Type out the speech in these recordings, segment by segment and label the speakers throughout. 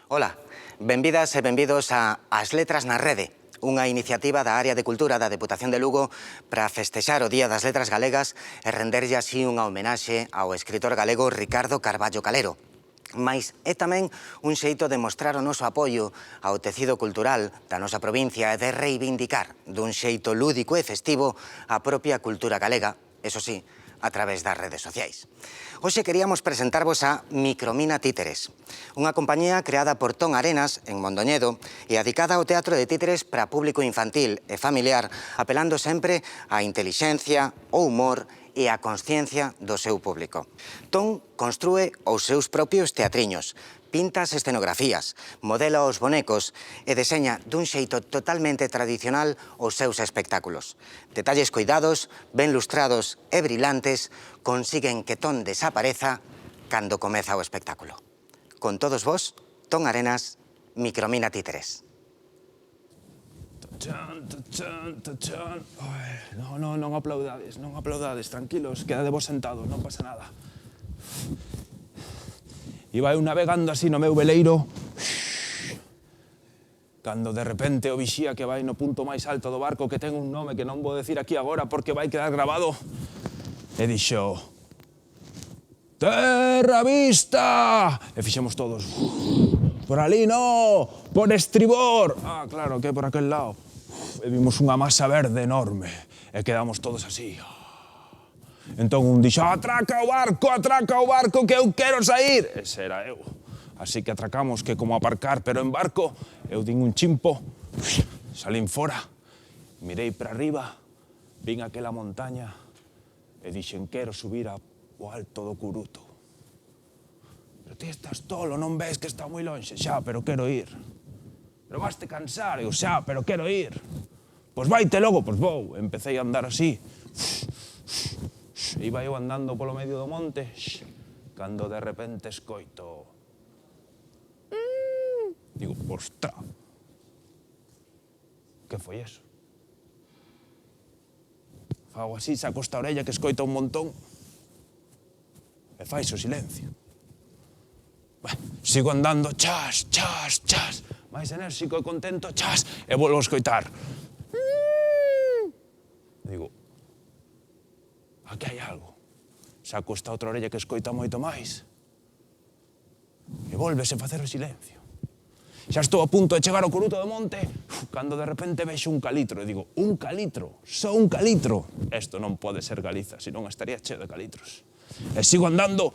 Speaker 1: Ola, benvidas e benvidos a As Letras na Rede, unha iniciativa da Área de Cultura da Deputación de Lugo para festexar o Día das Letras Galegas e renderlle así unha homenaxe ao escritor galego Ricardo Carballo Calero. Mais é tamén un xeito de mostrar o noso apoio ao tecido cultural da nosa provincia e de reivindicar dun xeito lúdico e festivo a propia cultura galega, eso sí, a través das redes sociais. Hoxe queríamos presentarvos a Micromina Títeres, unha compañía creada por Ton Arenas en Mondoñedo e adicada ao teatro de títeres para público infantil e familiar, apelando sempre á intelixencia, o humor e a consciencia do seu público. Ton construe os seus propios teatriños, pinta as escenografías, modela os bonecos e deseña dun xeito totalmente tradicional os seus espectáculos. Detalles coidados, ben lustrados e brillantes consiguen que Ton desapareza cando comeza o espectáculo. Con todos vos, Ton Arenas, Micromina Títeres.
Speaker 2: Non aplaudades, tranquilos, quedadevos sentados, non pasa nada. Iba eu navegando así no meu veleiro, cando de repente o vixía que vai no punto máis alto do barco, que ten un nome que non vou decir aquí agora porque vai quedar grabado, e dixo: "Terra vista!" E fixemos todos: "Por ali no, por estribor!" Ah, claro, que é por aquel lado. E vimos unha masa verde enorme, e quedamos todos así. Entón un dixo: atraca o barco, que eu quero sair. Ese era eu. Así que atracamos, que como aparcar, pero en barco, eu din un chimpo, salín fora, mirei para arriba, vin aquela montaña, e dixen: quero subir ao alto do Curuto. Pero ti estás tolo, non ves que está moi lonxe? Xa, pero quero ir. Pero vaste cansar, eu xa, pero quero ir. Pois vaite logo, pois vou. Empecé a andar así. Iba eu andando polo medio do monte, cando de repente escoito. Digo: ostra, que foi eso? Fago así, saco esta orella que escoita un montón, e fais o silencio. Sigo andando, chas, chas, chas, máis enérxico e contento, chas, e volvo a escoitar. Digo: aquí hai algo. Saco esta outra orella que escoita moito máis, e volvese a facer o silencio. Xa estou a punto de chegar ao Curuto do Monte, cando de repente vexo un calitro, e digo: un calitro, só un calitro. Isto non pode ser Galiza, senón estaría cheo de calitros. E sigo andando,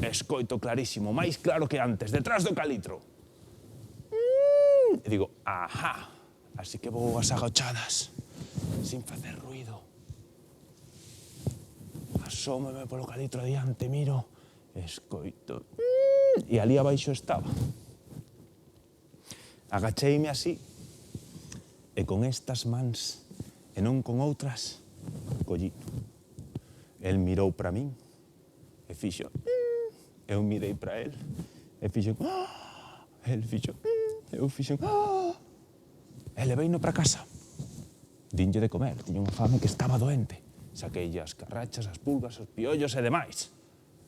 Speaker 2: e escoito clarísimo, máis claro que antes, detrás do calitro. E digo: ajá, así que vou as agachadas, sin facer ruido. Asómome polo calitro adiante, miro, escoito, e ali abaixo estaba. Agacheime así, e con estas mans, e non con outras, collino. El mirou para min, e fixo, eu mirei para el, e fixo, el fixo, eu fixo, e leveino para casa. Dinlle de comer, tiña unha fame que estaba doente. Saqueille as carrachas, as pulgas, os piollos e demais.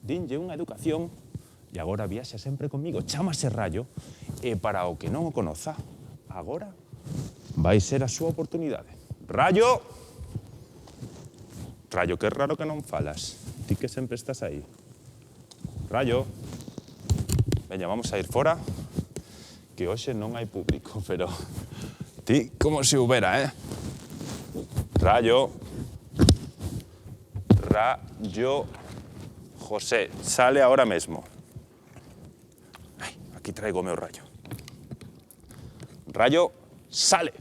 Speaker 2: Dinlle unha educación, e agora viaxa sempre comigo, chámase Rayo, e para o que non o conoza, agora vai ser a súa oportunidade. Rayo! Rayo, que raro que non falas. Ti que sempre estás aí. Rayo! Veña, vamos a ir fora, que hoxe non hai público, pero ti como se houbera, Rayo! Rayo José, sale ahora mesmo. Ai, aquí traigo o meu Rayo. Rayo, sale.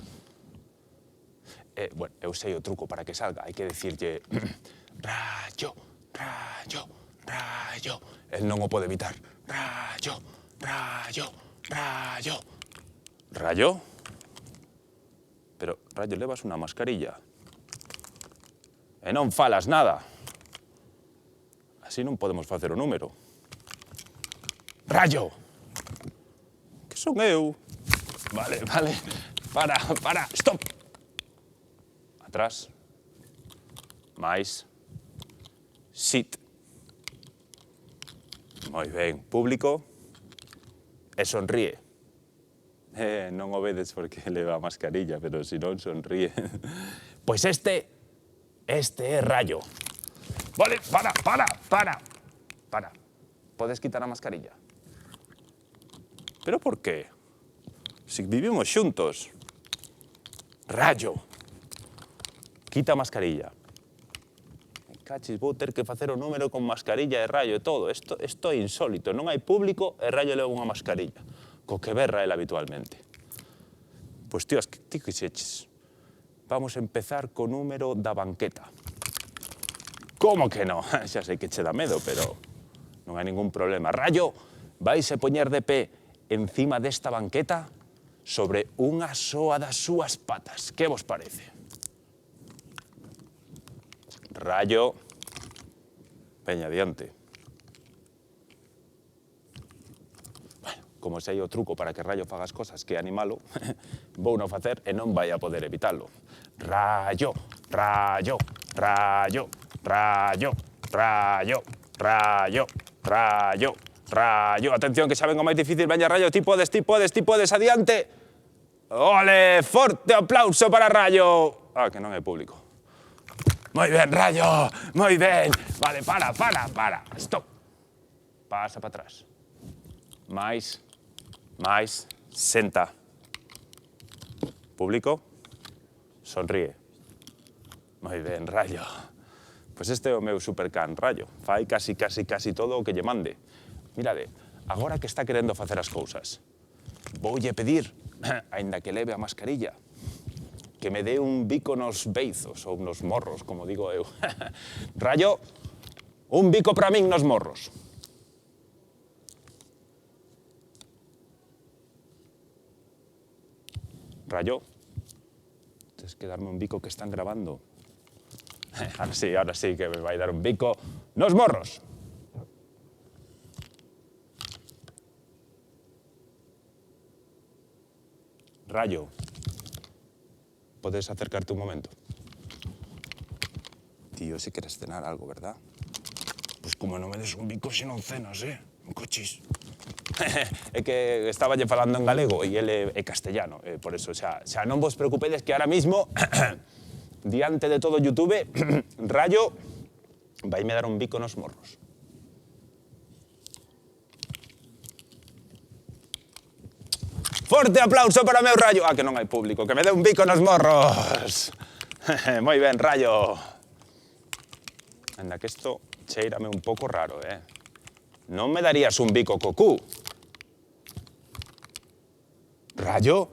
Speaker 2: Bueno, eu sei o truco para que salga. Hai que decirlle Rayo, Rayo, Rayo. El non o pode evitar. Rayo, Rayo, Rayo. Rayo? Pero, Rayo, levas unha mascarilla. E non falas nada. Así non podemos facer o número. Rayo! Que son eu? Vale. Para, stop! Atrás. Mais. Sit. Moi ben, público. e sonríe. Non o vedes porque leva a mascarilla, pero se non sonríe. Pois este é Rayo. Vale, para. Podes quitar a mascarilla? Pero por qué? Si vivimos xuntos. Rayo. Quita a mascarilla. Cachis, vou ter que facer o número con mascarilla e Rayo e todo. Isto é insólito. Non hai público e Rayo leva unha mascarilla. Co que berra el habitualmente. Pois, tío, ti que xeches? Vamos a empezar co número da banqueta. Como que non? Xa sei que che dá medo, pero non hai ningún problema. Rayo, vaise poñer de pé encima desta banqueta sobre unha soa das súas patas. Que vos parece? Rayo, veña, adiante. Como sei o truco para que Rayo faga as cosas que é animalo, vou non facer e non vai a poder evitalo. Rayo, Rayo, Rayo, Rayo, Rayo, Rayo, Rayo, Rayo. Atención, que xa ven o máis difícil. Veña, Rayo, ti podes, adiante. Ole, forte aplauso para Rayo. Ah, que non hai público. Moi ben, Rayo, moi ben. Vale, para. Stop. Pasa para atrás. Mais, senta. Público, sonríe. Moi ben, Rayo. Pois este é o meu supercan, Rayo. Fai casi todo o que lle mande. Mirade, agora que está querendo facer as cousas, voulle pedir, aínda que leve a mascarilla, que me dé un bico nos beizos, ou nos morros, como digo eu. Rayo, un bico para min nos morros. Rayo, tens que darme un bico que están grabando. Ahora sí que me vai dar un bico nos morros. Rayo, podes acercarte un momento. Tío, si queres cenar algo, ¿verdad? Pues como non me des un bico se non cenas, un cochis. É que estaba lle falando en galego e ele é castellano, por eso xa non vos preocupedes que ahora mismo, diante de todo YouTube, Rayo vaime dar un bico nos morros. Forte aplauso para o meu Rayo. Ah, que non hai público, que me dé un bico nos morros. Moi ben, Rayo. Anda, que isto cheírame un pouco raro, Non me darías un bico cocú. Rayo?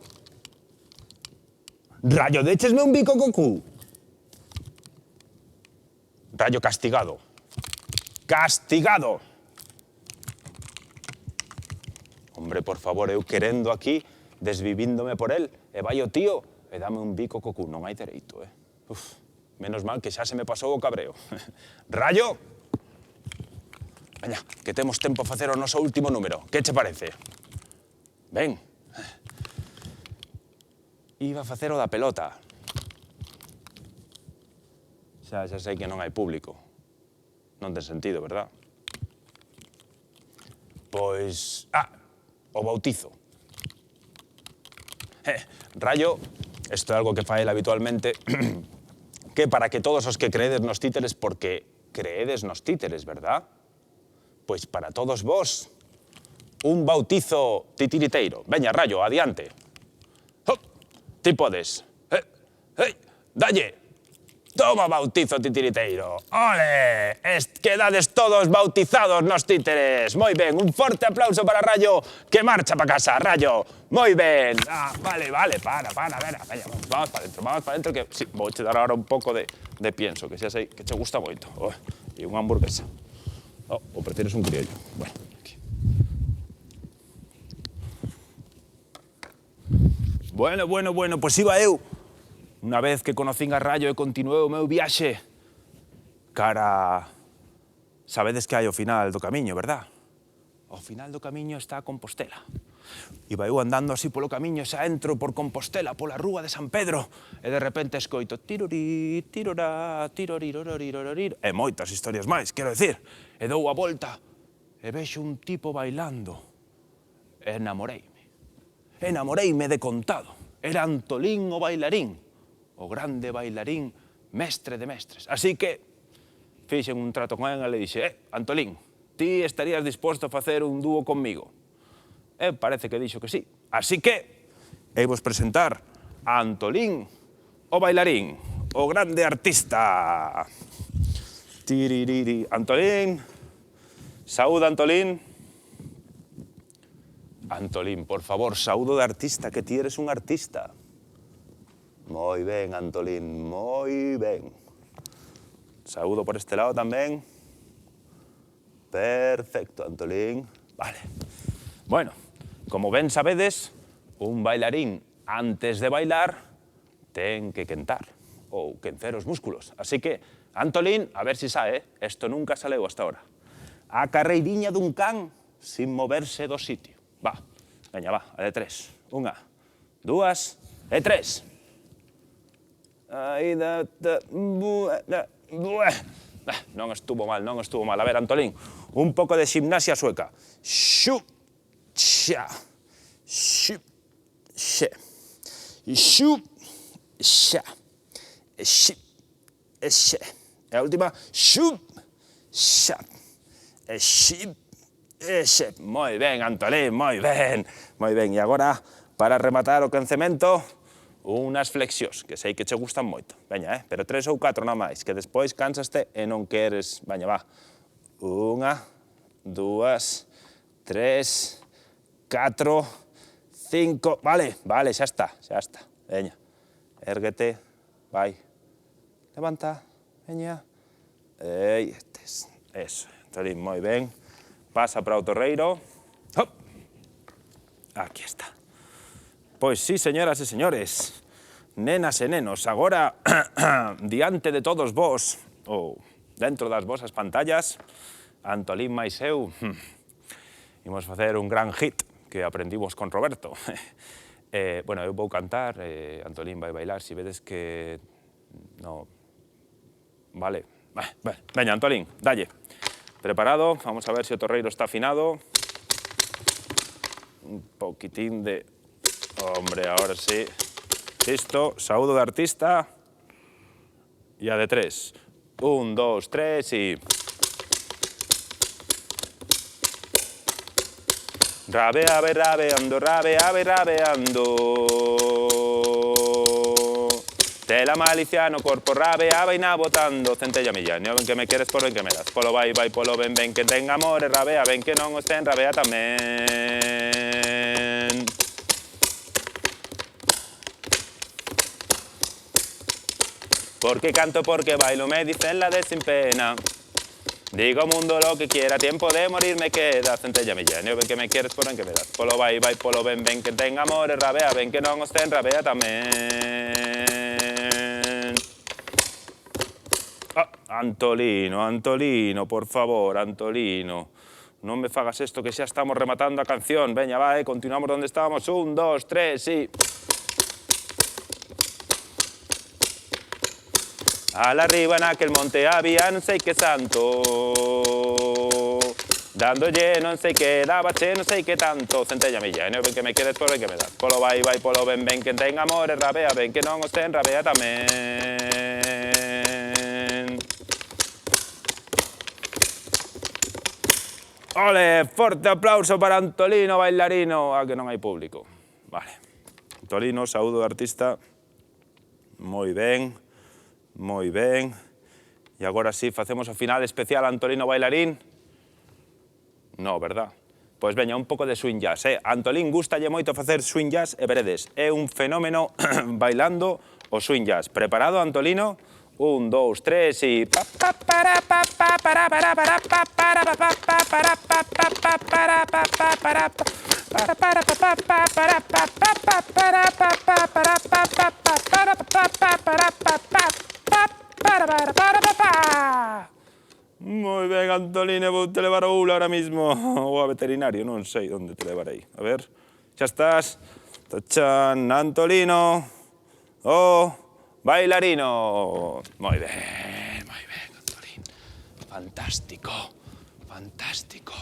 Speaker 2: Rayo, déchesme un bico cocú. Rayo castigado. Castigado. Hombre, por favor, eu querendo aquí, desvivíndome por él, e vai o tío, e dame un bico cocú. Non hai dereito, Uf, menos mal que xa se me pasou o cabreo. Rayo? Veña, que temos tempo a facer o noso último número. Que che parece? Ben. Iba a facer o da pelota. Xa sei que non hai público. Non ten sentido, verdad? Pois... o bautizo. Rayo, isto é algo que fai él habitualmente, que para que todos os que creedes nos títeres, porque creedes nos títeres, verdad? Pois para todos vos, un bautizo titiriteiro. Veña, Rayo, adiante. Ti podes. Dalle. Toma bautizo titiriteiro. Ole! Quedades todos bautizados nos títeres. Moi ben, un forte aplauso para Rayo, que marcha pa casa, Rayo. Moi ben. Vale, para, veña, vamos para dentro, que sí, vou che dar ahora un pouco de pienso, que xa sei que che gusta moito. E unha hamburguesa. O prefieres un criollo. Bueno, aquí. Bueno, pois iba eu. Unha vez que conocín a Rayo e continuei o meu viaxe cara... Sabedes que hai o final do camiño, verdad? O final do camiño está a Compostela. Iba eu andando así polo camiño, xa entro por Compostela, pola rúa de San Pedro, e de repente escoito tirorí, tirorá, tirorirororirorir, e moitas historias máis, quero decir. E dou a volta e vexo un tipo bailando. Enamoreime de contado. Era Antolín o bailarín, o grande bailarín, mestre de mestres. Así que fixen un trato con él e le dixe, Antolín, ti estarías disposto a facer un dúo conmigo? Parece que dixo que sí. Así que, vos presentar a Antolín o bailarín, o grande artista. Tiririri. Antolín, saúda Antolín. Antolín, por favor, saúdo de artista, que ti eres un artista. Moi ben, Antolín, moi ben. Saúdo por este lado tamén. Perfecto, Antolín. Vale. Bueno, como ben sabedes, un bailarín, antes de bailar, ten que quentar, ou quencer os músculos. Así que, Antolín, a ver si sae, isto nunca saleu hasta ahora. A carreiriña dun can sin moverse do sitio. Va, veña, va, a de 3. 1, 2 e 3. Non estuvo mal, non estuvo mal. A ver, Antolín, un pouco de gimnasia sueca. Xu, xa, xu, xe, xu, xa, xi, xe. E a última, xu, xa, xi, xe. Moi ben, Antolín, moi ben. Moi ben, e agora, para rematar o quencemento, unas flexións, que sei que che gustan moito. Veña, pero 3 ou 4 non máis, que despois cansaste e non queres... Veña, va. 1, 2, 3, 4, 5... Vale, vale, xa está, xa está. Veña, érguete, vai. Levanta, veña. Eso, Antolín, moi ben. Pasa para o torreiro. Hop. Aquí está. Pois sí, señoras e señores, nenas e nenos, agora, diante de todos vos, ou dentro das vosas pantallas, Antolín máis eu, imos facer un gran hit que aprendimos con Roberto. Bueno, eu vou cantar, Antolín vai bailar, si vedes que... No... Vale. Veña, Antolín, dalle. Preparado, vamos a ver se o torreiro está afinado. Un poquitín de... Hombre, ahora sí. Listo, saúdo de artista. Y a de 3. 1, 2, 3 y... Rabeando, rabeando. Tela maliciano, corpo rabea, vaina botando. Centella millán, ven que me quieres por ven que me das. Polo vai, polo ven, ven que ten amores, rabea, ven que non os ten, rabea tamén. Porque canto, porque bailo, me dicen la de sin pena. Digo mundo lo que quiera, tiempo de morir me queda. Centella millán, ven que me quieres por ven que me das. Polo vai, polo ven, ven que ten amores, rabea, ven que non os ten, rabea tamén. Antolino, Antolino, por favor, Antolino. Non me fagas isto que xa estamos rematando a canción. Veña, vai, continuamos onde estábamos. 1, 2, 3, sí. Ala arriba naquel monte había non sei que santo, dándolle non sei que dabache non sei que tanto. Centella millán, ven que me quedes por ven que me das. Polo vai, polo ven, ven que ten amores, rabea, ven que non os ten, rabea tamén. Ole, forte aplauso para Antolino bailarino. Que non hai público. Vale. Antolino, saúdo de artista. Moi ben. Moi ben. E agora sí, facemos o final especial Antolino bailarín. No, verdad? Pois veña, un pouco de swing jazz, Antolín gustalle moito facer swing jazz e veredes, é un fenómeno bailando o swing jazz. Preparado, Antolino? 1, 2, 3 y... Moi ben, Antolín, vou te levar ao aula ahora mismo, ou a veterinario, non sei onde te levarei. A ver, xa estás. Tachan, Antolino, bailarino. Moi ben, Antolín. Fantástico, fantástico.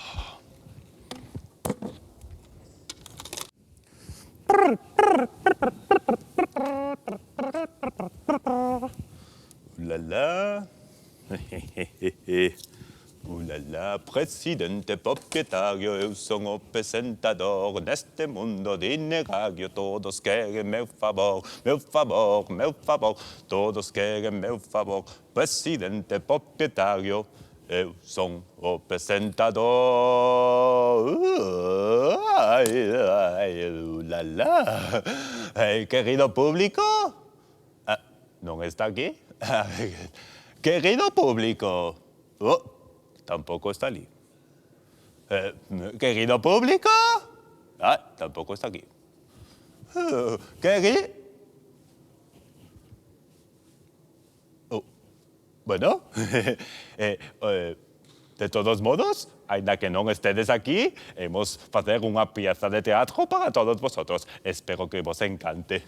Speaker 3: Ulala. Ulala, presidente proprietario, eu sou o apresentador. Neste mundo de negário, todos querem meu favor, meu favor, meu favor. Todos querem meu favor. Presidente proprietario, eu sou o apresentador. Ulala. Querido público. ¿No está aquí? Querido público. Oh, tampoco está allí. Querido público. Tampoco está aquí. Bueno, de todos modos, ainda que no estéis aquí, hemos facer una pieza de teatro para todos vosotros. Espero que vos encante.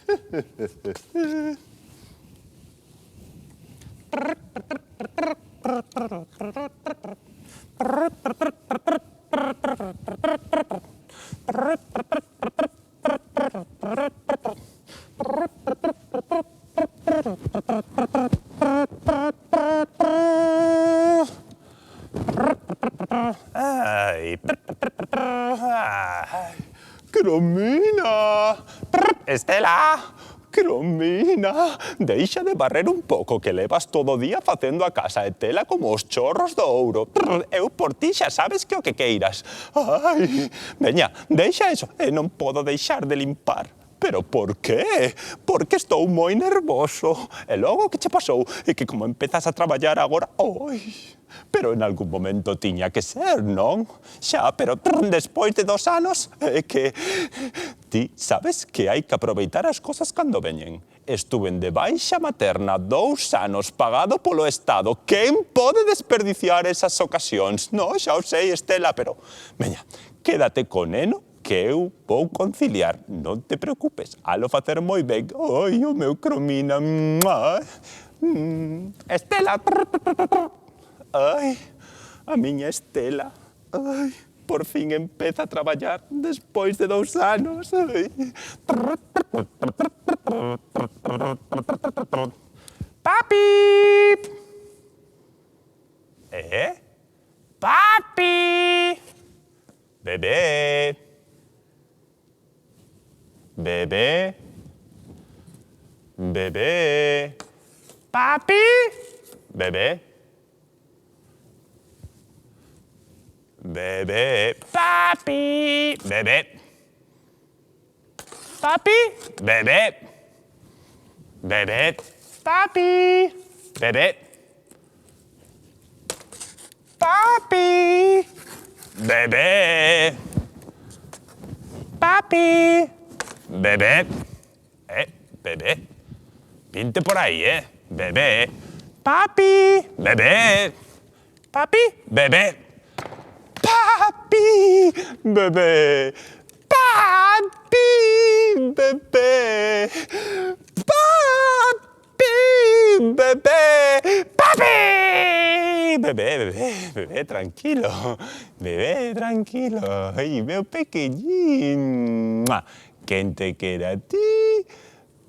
Speaker 3: Ai. Cromina! Estela! Cromina, deixa de barrer un pouco que levas todo o día facendo a casa de tela como os chorros do ouro. Eu por ti xa sabes que o que queiras. Ai, veña, deixa eso, e non podo deixar de limpar. Pero por qué? Porque estou moi nervoso. E logo que che pasou? E que como empezas a traballar agora... Oi... Pero en algún momento tiña que ser, non? Xa, pero despois de 2 anos, é que... Ti sabes que hai que aproveitar as cosas cando veñen. Estuven de baixa materna 2 anos pagado polo Estado. Quen pode desperdiciar esas ocasións? No, xa o sei, Estela, pero... Veña, quédate con Eno, que eu vou conciliar. Non te preocupes, alo facer moi ben. Ai, o meu cromina. Estela... Ai, a miña Estela. Ai, por fin empeza a traballar despois de 2 anos. Ai. Papi! Papi! Bebé! Bebé! Bebé! Papi! Bebé! Bebé, papi, bebé. Papi, bebé. Bebé, papi, bebé. Papi, bebé. Papi, bebé. Bebé. Pinte por ahí, bebé. Papi, bebé. Papi, bebé. Papi, bebé. Papi, bebé. Papi, bebé. Papi. Bebé, tranquilo. Bebé, tranquilo. Ay, meu pequeñín. ¿Quién te queda a ti?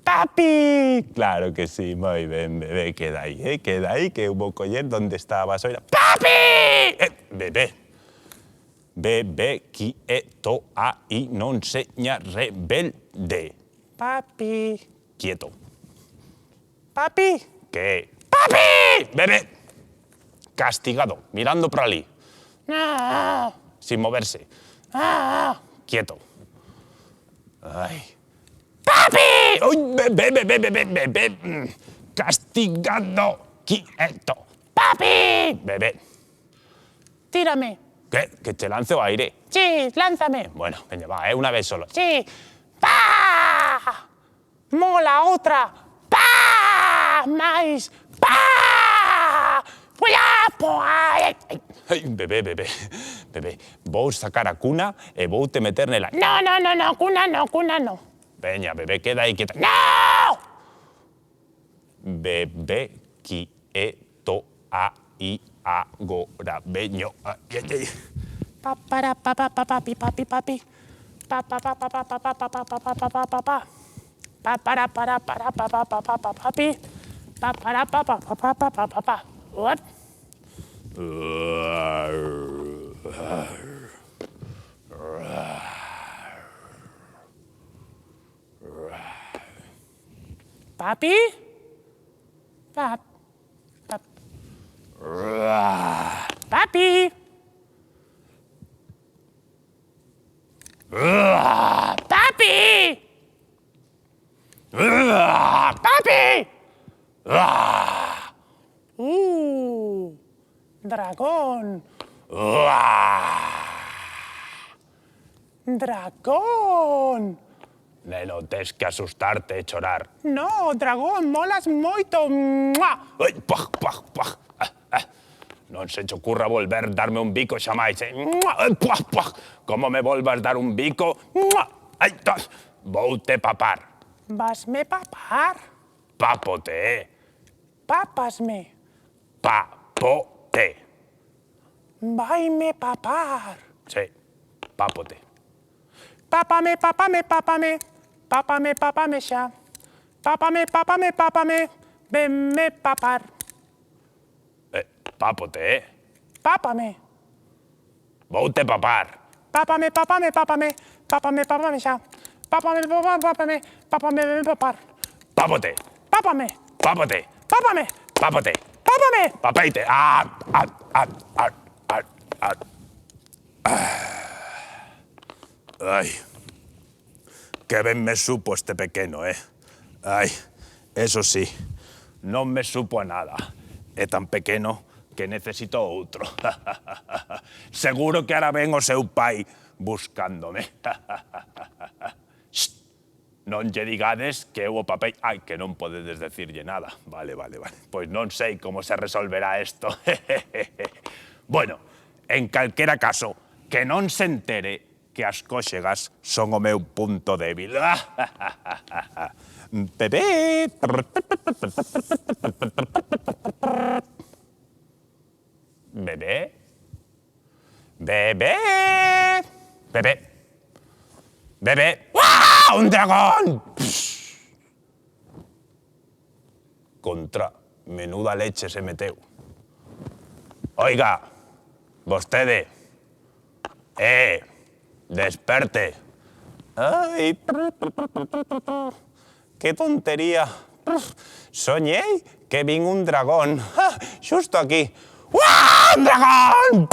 Speaker 3: Papi. Claro que sí, muy bien, bebé. Queda ahí, que hubo coller donde estaba Soira. ¡Papi! Bebé. Bebé, quieto, ahí, non seña rebelde. Papi, quieto. Papi, ¿qué? ¡Papi! Bebé, castigado, mirando para allí. Sin moverse. Quieto. Ay. ¡Papi! ¡Uy, bebé! Castigado, quieto. ¡Papi! Bebé. Tírame. ¿Qué? ¿Que te lance o aire? Sí, lánzame. Bueno, venga, va, una vez solo. Sí. ¡Pah! ¡Mola otra! ¡Pah! ¡Mais! ¡Pah! Ai, bebé. Vou sacar a cuna e vou te meter nela. No, cuna no. Veña, bebé, queda aí quieta. No! Bebé, quieto, aí, agora, veño. Papi. Pa pa pa pa pa pa pa pa pa pa pa pa pa pa. Pa para para para pa pa pa pa pa pa pi. Pa para pa pa pa pa pa pa pa pa. What? Papi? Pap. Pap. Papi? Papi! Papi! Dragón. Dragón. Neno, tens que asustarte e chorar. No, dragón, molas moito. Ai, paj, paj, paj. Non se te ocurra volver darme un bico xamais, eh? Paj, paj. Como me volvas dar un bico? Ai, voute papar. Vasme papar? Papote, Papasme. Papote. Vaime papar. Sí, papote. Papame, papame, papame. Papame, papame xa. Papame, papame, papame. Venme papar. Papote, Papame. Voute papar. Papame, papame, papame. Papame, papame xa. Papame, papame, papame. Papame, venme papar. Papote. Papame. Papote. Papame. Papote. Papame. Papeite. Ay, que ben me supo este pequeno, Ay, eso sí, non me supo a nada. É tan pequeno que necesito outro. Seguro que ahora ven o seu pai buscándome. Non lle digades que eu o papel... Ai, que non podedes decirlle nada. Vale. Pois non sei como se resolverá isto. Bueno, en calquera caso, que non se entere que as cóxegas son o meu punto débil. Bebé. Bebé. Bebé. Bebé. Bebé. ¡Wow! ¡Un dragón! Psh. Contra menuda leche se meteu. Oiga, vostede. Desperte. Ay, qué tontería. Soñei que vin un dragón. Xusto aquí. ¡Un dragón!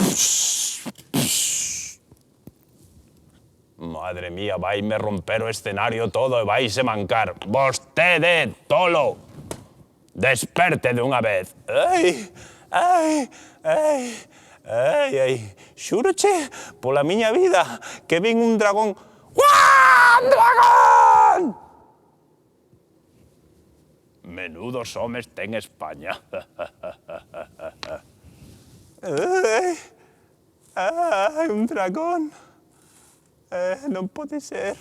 Speaker 3: Madre mía, vaime romper o escenario todo e vaise mancar. Vostede, tolo. Desperte de unha vez. Ai, xúroche, pola miña vida, que vin un dragón. ¡Un dragón! Menudos homes ten España. Ai, un dragón. Non pode ser.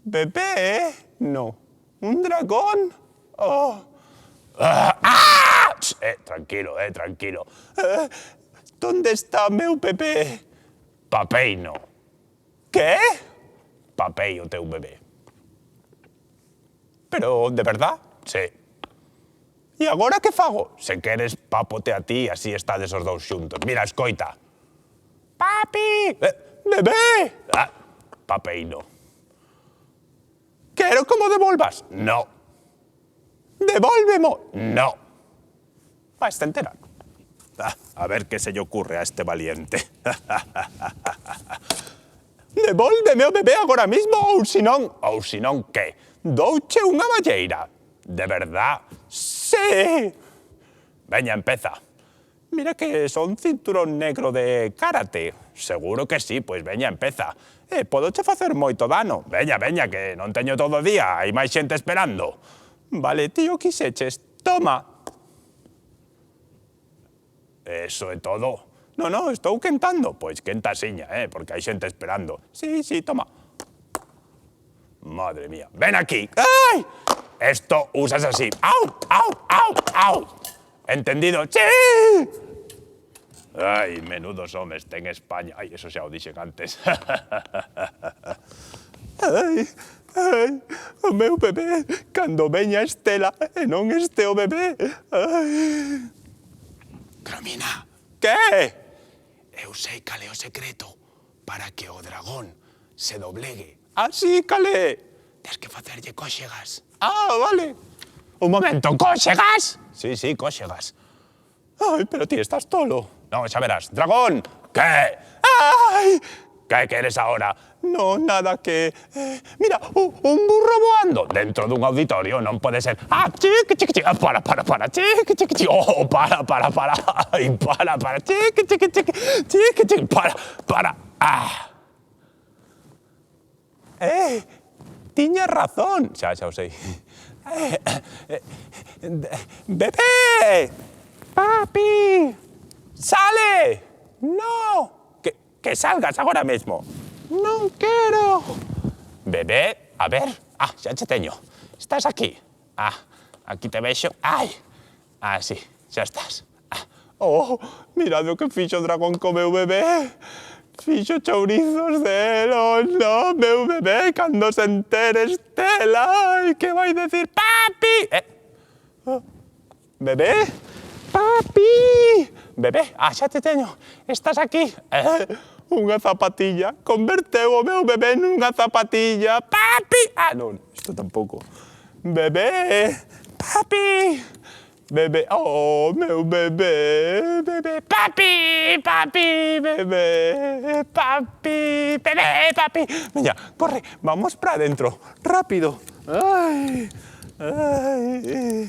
Speaker 3: Bebé? No. Un dragón? Oh. Tranquilo, tranquilo. ¿Dónde está meu bebé? Papeino. ¿Qué? Papei o teu bebé. Pero, de verdad? Sí. E agora que fago? Se queres, papote a ti, así estades os dous xuntos. Mira, escoita. Papi! Bebé! Papeino. Quero que mo devolvas? No. Devolvemo? No. Vais a enterar. A ver qué se lle ocurre a este valiente. Devolveme o bebé agora mismo ou sinón... Ou sinón que? Douche unha balleira. De verdad? Sí. Veña, empeza. Mira que son cinturón negro de karate. Seguro que sí, pois veña, empeza. Podoche facer moito dano. Veña, que non teño todo o día, hai máis xente esperando. Vale, tío, quixeches. Toma. Eso é todo. No, estou quentando. Pois quenta asiña, porque hai xente esperando. Sí, toma. Madre mía. Ven aquí. ¡Ay! Esto usas así. ¡Au! ¿Entendido? ¡Sí! Ai, menudos homes ten España. Ai, eso xa o dixen antes. Ai, o meu bebé, cando veña Estela e non este o bebé. Ai.
Speaker 2: Cromina,
Speaker 3: Que?
Speaker 2: eu sei cal é o secreto para que o dragón se doblegue.
Speaker 3: Así, calé.
Speaker 2: Tens que facerlle cóxegas.
Speaker 3: Ah, vale.
Speaker 2: Un momento, cóxegas?
Speaker 3: Sí, cóxegas. Ai, pero ti estás tolo. No, xa verás. Dragón, que? Ai, que queres ahora? No, nada que... mira, un burro voando dentro dun auditorio non pode ser... Ah, chiqui, chiqui, chiqui, para, chiqui, chiqui, chiqui, oh, para, ai, para, chiqui, chiqui, chiqui, chiqui, chiqui, para, tiña razón. Xa o sei. Bebé! Papi! Sale! No! Que salgas agora mesmo. Non quero. Bebé, a ver. Ah, xa che teño. Estás aquí. Ah, aquí te vexo. Ai. Ah, sí, xa estás. Ah. Oh, mirad o que fixo o dragón co meu bebé. Fixo chourizos de él. Oh, no, meu bebé, cando se entere Estela. Ai, que vai decir? Papi! Bebé? Papi! Bebé, xa te teño. Estás aquí. Unha zapatilla. Converteu o meu bebé nunha zapatilla. Papi! Ah, non, isto tampouco. Bebé! Papi! Bebé, oh, meu bebé, bebé, papi, bebé, papi, bebé, papi. Veña, corre, vamos para adentro, rápido. Ai, ai.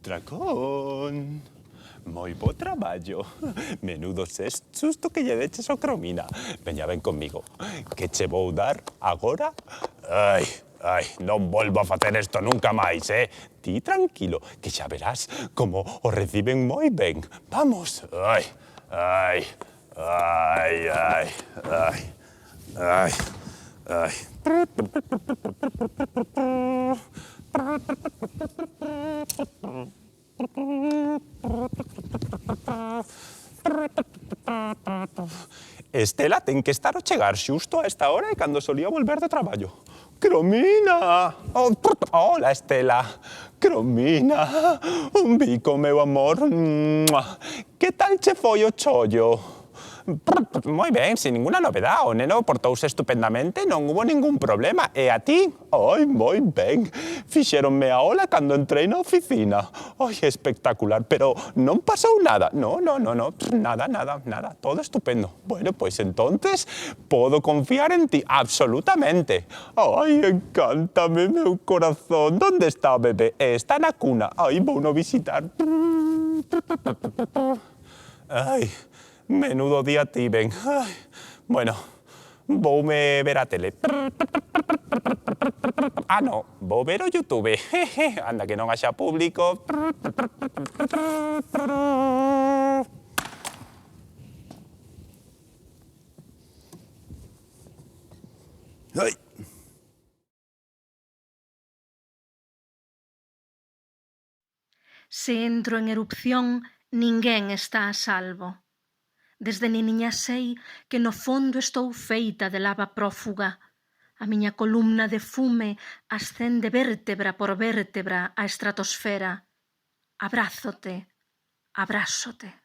Speaker 3: Dragón. Moi bo traballo. Menudo susto que lle deches ao Cromina. Veña, ven conmigo, que che vou dar agora. Ai, non volvo a facer isto nunca máis, Ti tranquilo, que xa verás como o reciben moi ben. Vamos. Ai. Estela ten que estar ao chegar xusto a esta hora e cando solía volver do traballo. Cromina! Oh, hola, Estela. Cromina, un bico, meu amor. Que tal che foi o chollo? Moi ben, sin ninguna novedad. O neno portouse estupendamente, non hubo ningún problema. E a ti? Ai, moi ben. Fixéronme a ola cando entrei na oficina. Ai, espectacular, pero non pasou nada. No, nada. Todo estupendo. Bueno, pois entonces podo confiar en ti, absolutamente. Ai, encántame, meu corazón. Donde está o bebé? Está na cuna. Ai, vou no visitar. Ai... Menudo día tiven. Ai, bueno, voume ver a tele. Ah, no, vou ver o YouTube. Anda que non haxa público. Ai.
Speaker 4: Se entro en erupción, ninguén está a salvo. Desde neniña sei que no fondo estou feita de lava prófuga. A miña columna de fume ascende vértebra por vértebra á estratosfera. Abrázote, abrázate.